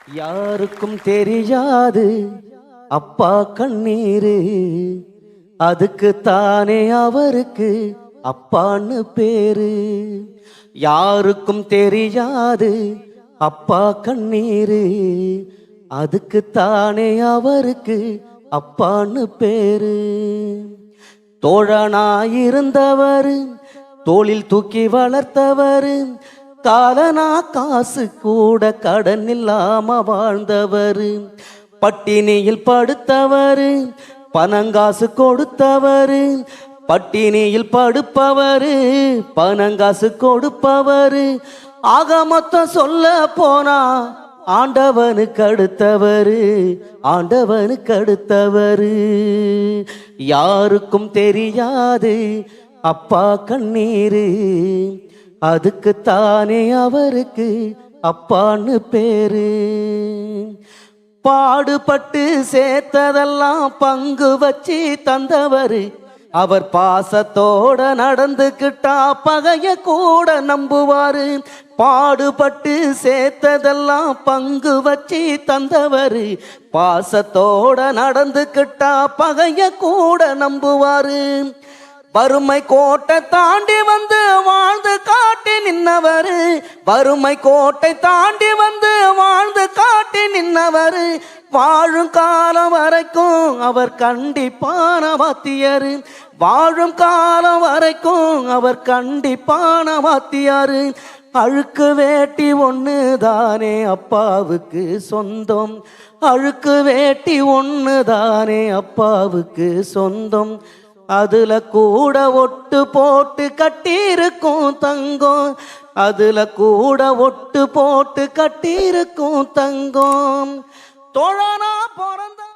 யாருக்கும் தெரியாது அப்பா கண்ணீரு, அதுக்கு தானே அவருக்கு அப்பான்னு பேரு. யாருக்கும் தெரியாது அப்பா கண்ணீரு, அதுக்கு தானே அவருக்கு அப்பான்னு பேரு. தோழனாயிருந்தவர், தோளில் தூக்கி வளர்த்தவர், காலனா காசு கூட கடன் இல்லாம வாழ்ந்தவர், பட்டினியில் படுத்தவர், பணங்காசு கொடுத்தவர், பட்டினியில் படுப்பவர், பணங்காசு கொடுப்பவர், ஆக மொத்தம் சொல்ல போனா ஆண்டவனுக்கு அடுத்தவர், ஆண்டவனுக்கு அடுத்தவர். யாருக்கும் தெரியாது அப்பா கண்ணீரு, அதுக்கு தானே அவருக்கு அப்பான்னு பேரு. பாடுபட்டு சேர்த்ததெல்லாம் பங்கு வச்சு தந்தவர், அவர் பாசத்தோட நடந்துக்கிட்டா பகைய கூட நம்புவாரு. பாடுபட்டு சேர்த்ததெல்லாம் பங்கு வச்சு தந்தவர், பாசத்தோட நடந்துக்கிட்டா பகைய கூட நம்புவாரு. வறுமை கோட்டை தாண்டி வந்து வாழ்ந்து காட்டி நின்னவர், வறுமை கோட்டை தாண்டி வந்து வாழ்ந்து காட்டி நின்னவர், வாழும் காலம் வரைக்கும் அவர் கண்டிப்பான வாத்தியார், வாழும் காலம் வரைக்கும் அவர் கண்டிப்பான வாத்தியார். அழுக்கு வேட்டி ஒன்று தானே அப்பாவுக்கு சொந்தம், அழுக்கு வேட்டி ஒன்று தானே அப்பாவுக்கு சொந்தம், அதுல கூட ஒட்டு போட்டு கட்டியிருக்கும் தங்கம், அதுல கூட ஒட்டு போட்டு கட்டியிருக்கும் தங்கம். தோழனா